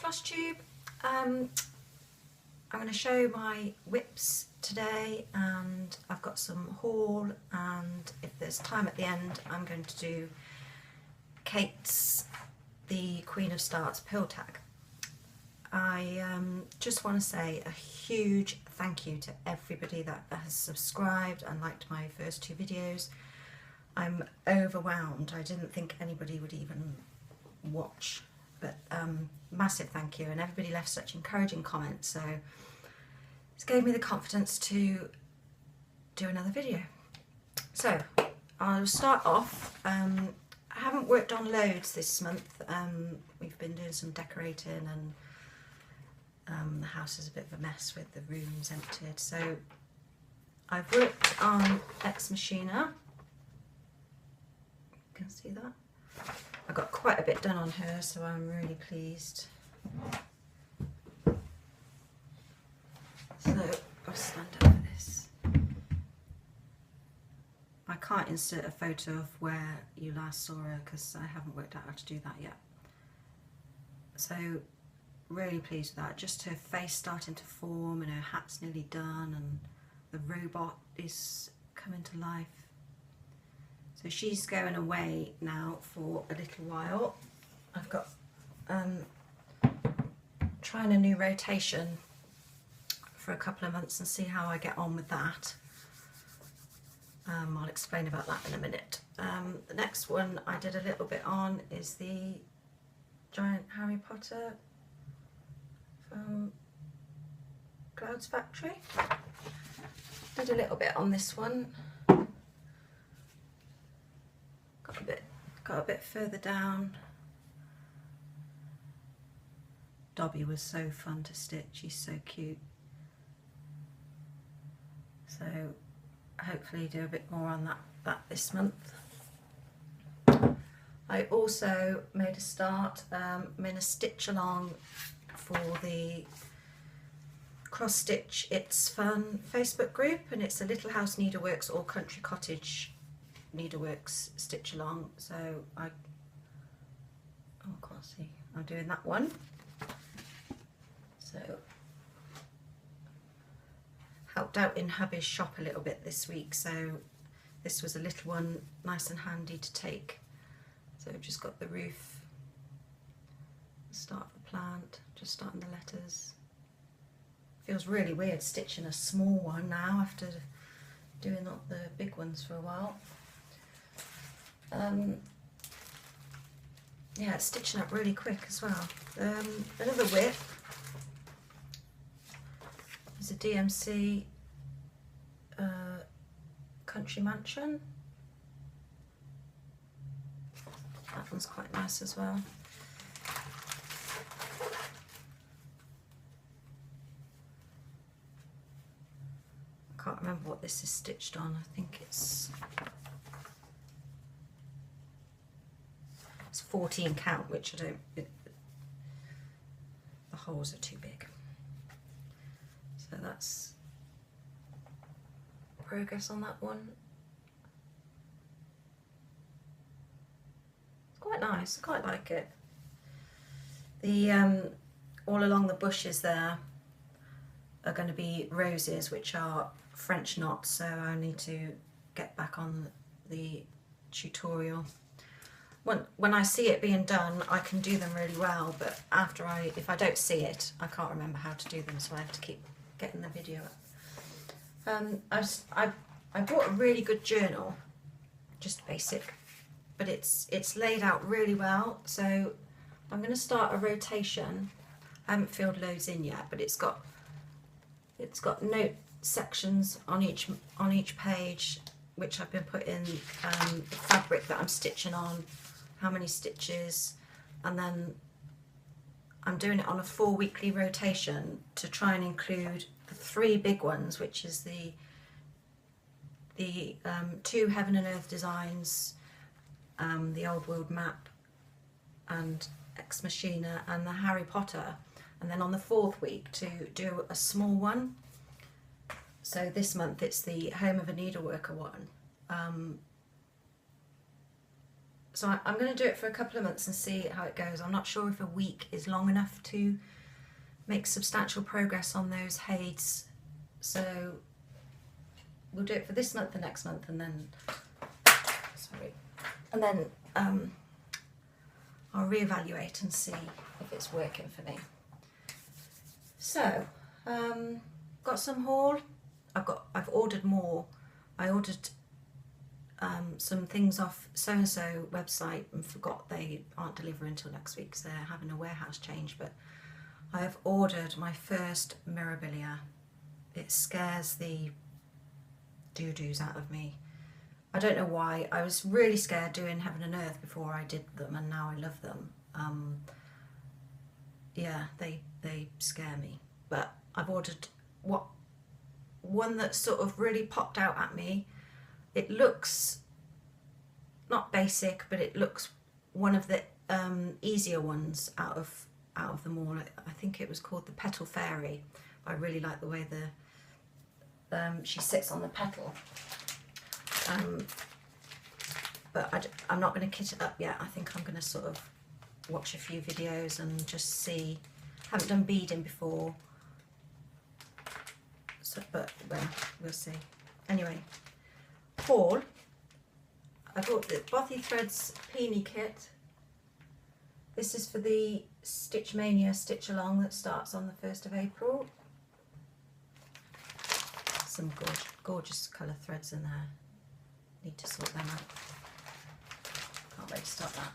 Flosstube. I'm going to show my whips today, and I've got some haul, and if there's time at the end I'm going to do Kate's the Queen of Starts pill tag. I just want to say a huge thank you to everybody that has subscribed and liked my first two videos. I'm overwhelmed. I didn't think anybody would even watch, but massive thank you, and everybody left such encouraging comments, so it's gave me the confidence to do another video. So I'll start off. I haven't worked on loads this month. We've been doing some decorating, and the house is a bit of a mess with the rooms emptied, so I've worked on Ex Machina. You can see that. I got quite a bit done on her, so I'm really pleased. So I'll stand up for this. I can't insert a photo of where you last saw her because I haven't worked out how to do that yet. So really pleased with that. Just her face starting to form, and her hat's nearly done, and the robot is coming to life. So she's going away now for a little while. I've got trying a new rotation for a couple of months and see how I get on with that. I'll explain about that in a minute. The next one I did a little bit on is the giant Harry Potter from Clouds Factory. Did a little bit on this one. Got a bit further down. Dobby was so fun to stitch, he's so cute. So hopefully do a bit more on that this month. I also made a start. I'm in a stitch along for the Cross Stitch It's Fun Facebook group, and it's a Little House Needleworks or Country Cottage Needleworks stitch along. So I can't see, I'm doing that one. So helped out in hubby's shop a little bit this week, so this was a little one, nice and handy to take. So I've just got the roof, the start of the plant, just starting the letters. Feels really weird stitching a small one now after doing all the big ones for a while. Yeah, it's stitching up really quick as well. Another whip is a DMC Country Mansion. That one's quite nice as well. I can't remember what this is stitched on. I think it's 14 count, which I don't, the holes are too big. So that's progress on that one. It's quite nice, I quite like it. The all along the bushes there are going to be roses, which are French knots, so I need to get back on the tutorial. When I see it being done, I can do them really well, but if I don't see it, I can't remember how to do them, so I have to keep getting the video up. I bought a really good journal, just basic, but it's laid out really well, so I'm going to start a rotation. I haven't filled loads in yet, but it's got note sections on each page, which I've been putting the fabric that I'm stitching on, how many stitches, and then I'm doing it on a 4-weekly rotation to try and include the 3 big ones, which is the 2 Heaven and Earth designs, the Old World map and Ex Machina, and the Harry Potter, and then on the 4th week to do a small one. So this month it's the Home of a Needleworker one. So I'm going to do it for a couple of months and see how it goes. I'm not sure if a week is long enough to make substantial progress on those heids. So we'll do it for this month and next month, and then I'll reevaluate and see if it's working for me. So got some haul. I've ordered more. I ordered some things off so-and-so website and forgot they aren't delivering until next week because they're having a warehouse change, but I have ordered my first mirabilia. It scares the doo-doos out of me. I don't know why. I was really scared doing Heaven and Earth before I did them, and now I love them. Yeah, they scare me. But I've ordered one that sort of really popped out at me. It looks not basic, but it looks one of the easier ones out of them all. I think it was called the Petal Fairy. I really like the way she sits on the petal. But I'm not going to kit it up yet. I think I'm going to sort of watch a few videos and just see. Haven't done beading before, so, but well, we'll see. Anyway, haul. I bought the Bothy Threads Peony kit. This is for the Stitch Mania Stitch Along that starts on the 1st of April. Some gorgeous colour threads in there. Need to sort them out. Can't wait to start that.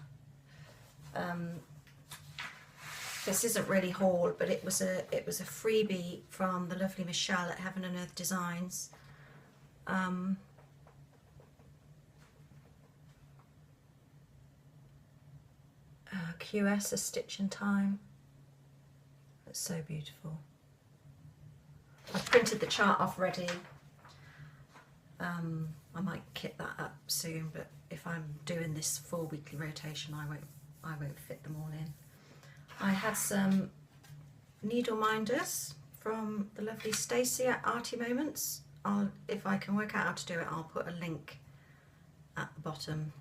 This isn't really haul, but it was a freebie from the lovely Michelle at Heaven and Earth Designs. QS, A Stitch in Time. It's so beautiful. I've printed the chart off ready. I might kit that up soon, but if I'm doing this full weekly rotation, I won't fit them all in. I had some needle minders from the lovely Stacey at Arty Moments. If I can work out how to do it, I'll put a link at the bottom.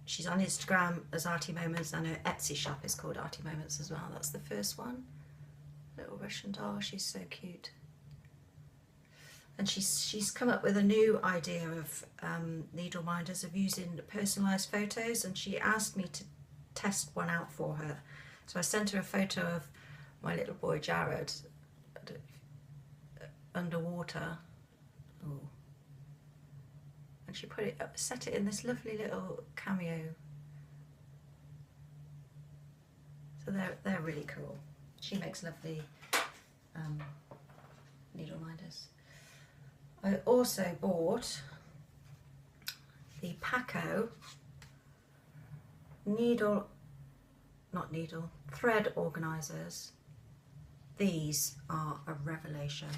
She's on Instagram as Arty Moments, and her Etsy shop is called Arty Moments as well. That's the first one. Little Russian doll, she's so cute. And she's come up with a new idea of needle minders, of using personalised photos, and she asked me to test one out for her. So I sent her a photo of my little boy Jared underwater. Ooh. And she put it up, set it in this lovely little cameo. So they're really cool. She makes lovely needle minders. I also bought the Paco thread organisers. These are a revelation.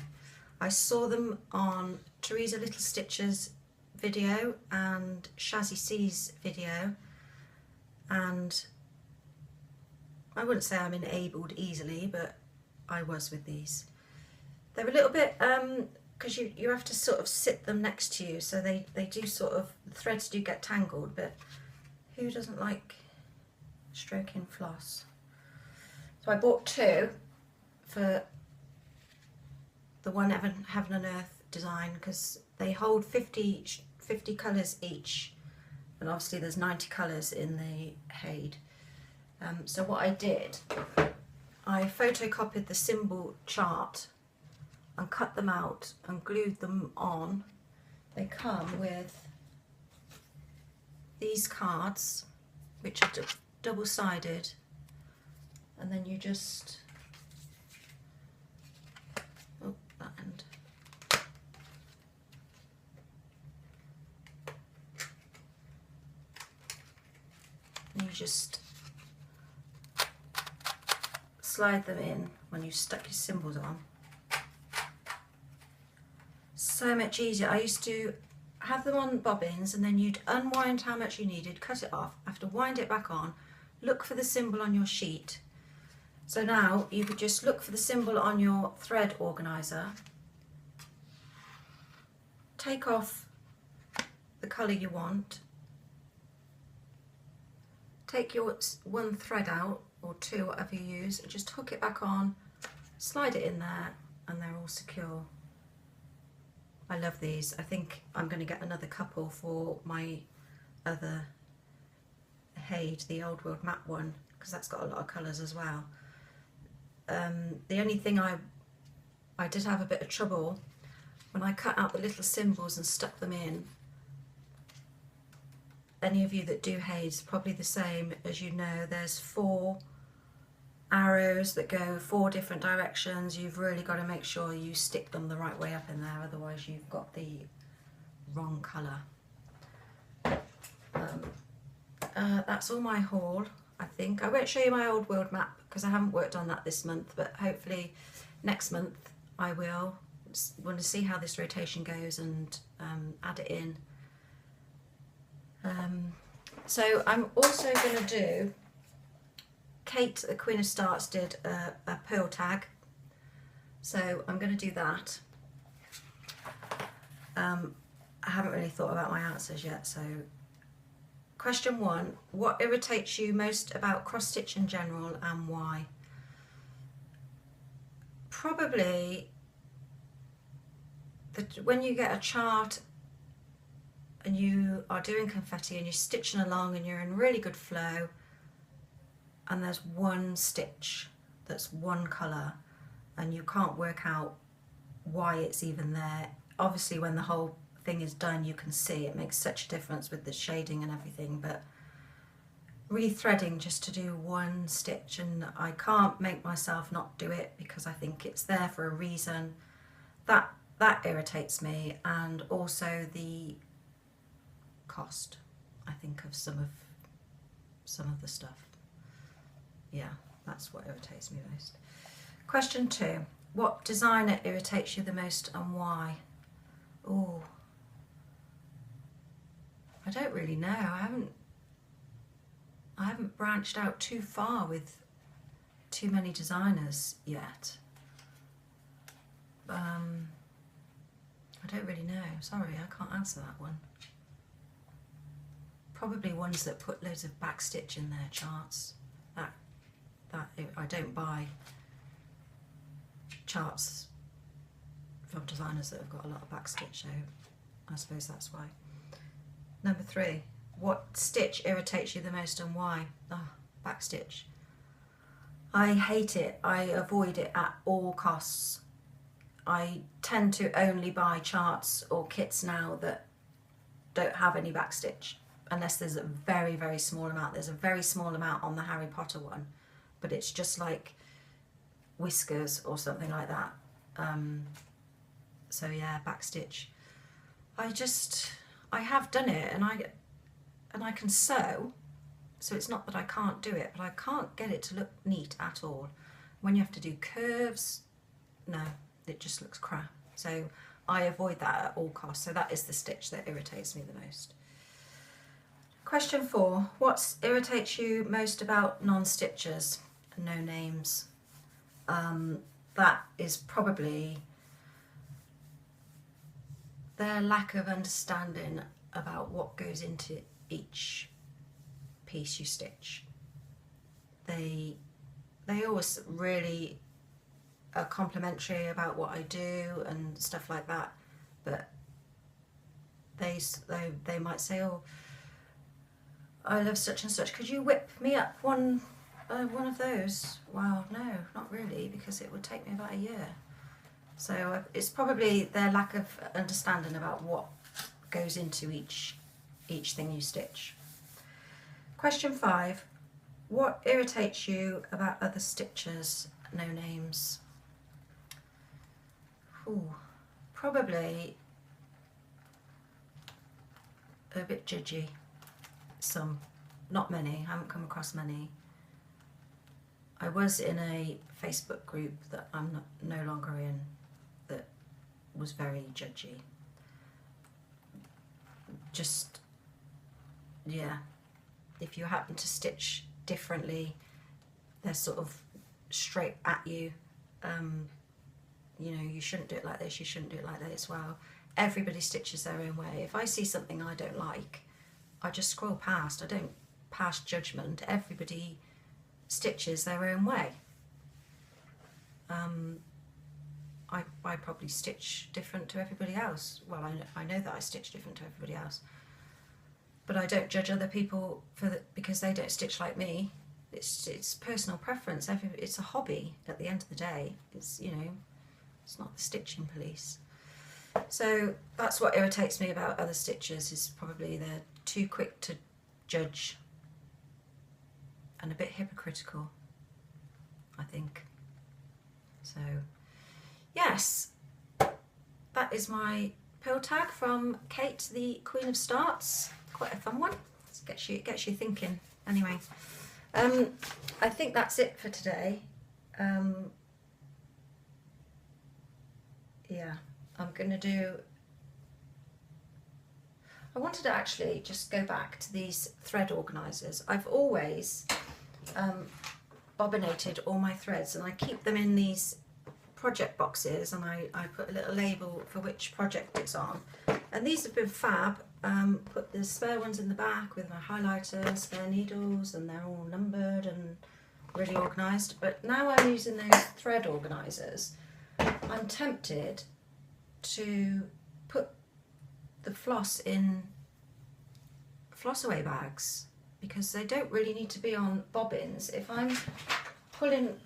I saw them on Teresa Little Stitch's video and Shazzy C's video, and I wouldn't say I'm enabled easily, but I was with these. They're a little bit because you have to sort of sit them next to you, so they do sort of, the threads do get tangled, but who doesn't like stroking floss? So I bought two for the one Heaven and Earth design, because they hold 50 colours each, and obviously there's 90 colours in the Haid. So what I did, I photocopied the symbol chart and cut them out and glued them on. They come with these cards, which are double-sided, and then you just, oh, that end. And you just slide them in when you've stuck your symbols on. So much easier. I used to have them on bobbins, and then you'd unwind how much you needed, cut it off, have to wind it back on, look for the symbol on your sheet. So now you could just look for the symbol on your thread organiser, take off the colour you want, take your one thread out, or two, whatever you use, and just hook it back on, slide it in there, and they're all secure. I love these. I think I'm going to get another couple for my other Haid, the Old World map one, because that's got a lot of colours as well. The only thing I did have a bit of trouble when I cut out the little symbols and stuck them in. Any of you that do Haid's, probably the same, as you know, there's 4 arrows that go 4 different directions. You've really got to make sure you stick them the right way up in there, otherwise you've got the wrong colour. That's all my haul, I think. I won't show you my Old World map because I haven't worked on that this month, but hopefully next month I will. Want to see how this rotation goes and add it in. So I'm also going to do, Kate at Queen of Starts did a pearl tag, so I'm going to do that. I haven't really thought about my answers yet. So question 1, what irritates you most about cross stitch in general and why? Probably when you get a chart and you are doing confetti and you're stitching along and you're in really good flow, and there's one stitch that's one colour and you can't work out why it's even there. Obviously when the whole thing is done you can see it makes such a difference with the shading and everything, but rethreading just to do one stitch, and I can't make myself not do it because I think it's there for a reason, that irritates me. And also the cost, I think, of some of the stuff. Yeah, that's what irritates me most. Question 2, what designer irritates you the most and why? Oh, I don't really know. I haven't branched out too far with too many designers yet. I don't really know. Sorry, I can't answer that one. Probably ones that put loads of backstitch in their charts. That I don't buy charts from designers that have got a lot of backstitch, so I suppose that's why. Number 3, what stitch irritates you the most and why? Oh, backstitch. I hate it. I avoid it at all costs. I tend to only buy charts or kits now that don't have any backstitch, unless there's a very, very small amount. There's a very small amount on the Harry Potter one, but it's just like whiskers or something like that. So yeah, backstitch. I have done it, and I can sew, so it's not that I can't do it, but I can't get it to look neat at all. When you have to do curves, no, it just looks crap. So I avoid that at all costs. So that is the stitch that irritates me the most. Question 4, what irritates you most about non-stitchers? No names. That is probably their lack of understanding about what goes into each piece you stitch. They always really are complimentary about what I do and stuff like that, but they might say, oh, I love such and such, could you whip me up one of those? Well, no, not really, because it would take me about a year. So it's probably their lack of understanding about what goes into each thing you stitch. Question 5, what irritates you about other stitchers? No names. Ooh, probably a bit judgy. Some, not many, I haven't come across many. I was in a Facebook group that I'm no longer in that was very judgy. Just, yeah, if you happen to stitch differently, they're sort of straight at you. You know, you shouldn't do it like this, you shouldn't do it like this. Well, everybody stitches their own way. If I see something I don't like, I just scroll past. I don't pass judgment. Everybody stitches their own way. I probably stitch different to everybody else. Well, I know that I stitch different to everybody else, but I don't judge other people because they don't stitch like me. It's personal preference. It's a hobby at the end of the day. It's, you know, it's not the stitching police. So that's what irritates me about other stitchers, is probably they're too quick to judge and a bit hypocritical, I think. So yes, that is my pill tag from Kate, the Queen of Starts. Quite a fun one. It gets you thinking. Anyway, I think that's it for today. Yeah, I'm gonna do. I wanted to actually just go back to these thread organisers. I've always bobbinated all my threads, and I keep them in these project boxes, and I put a little label for which project it's on. And these have been fab. Put the spare ones in the back with my highlighter, spare needles, and they're all numbered and really organised. But now I'm using those thread organisers, I'm tempted to put the floss in floss away bags, because they don't really need to be on bobbins. If I'm pulling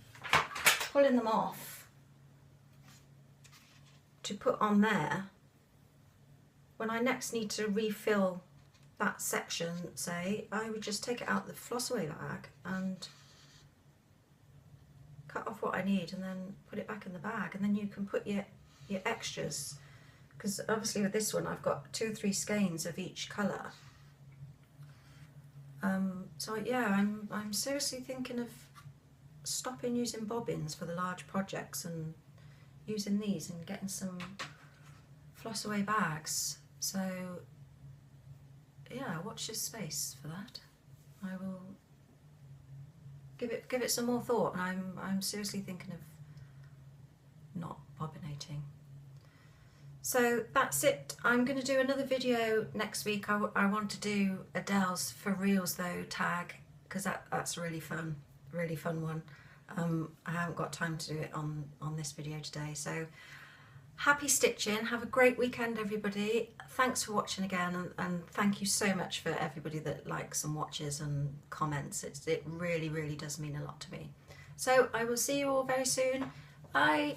them off to put on there, when I next need to refill that section, say, I would just take it out of the floss away bag and cut off what I need and then put it back in the bag, and then you can put your extras, because obviously with this one I've got 2 or 3 skeins of each colour. So yeah, I'm seriously thinking of stopping using bobbins for the large projects and using these and getting some floss away bags. So yeah, watch this space for that. I will give it some more thought, and I'm seriously thinking of not bobbinating. So that's it. I'm going to do another video next week. I want to do Adele's For Reals Though tag, because that's a really fun one. I haven't got time to do it on this video today. So happy stitching. Have a great weekend, everybody. Thanks for watching again, and thank you so much for everybody that likes and watches and comments. It really, really does mean a lot to me. So I will see you all very soon. Bye.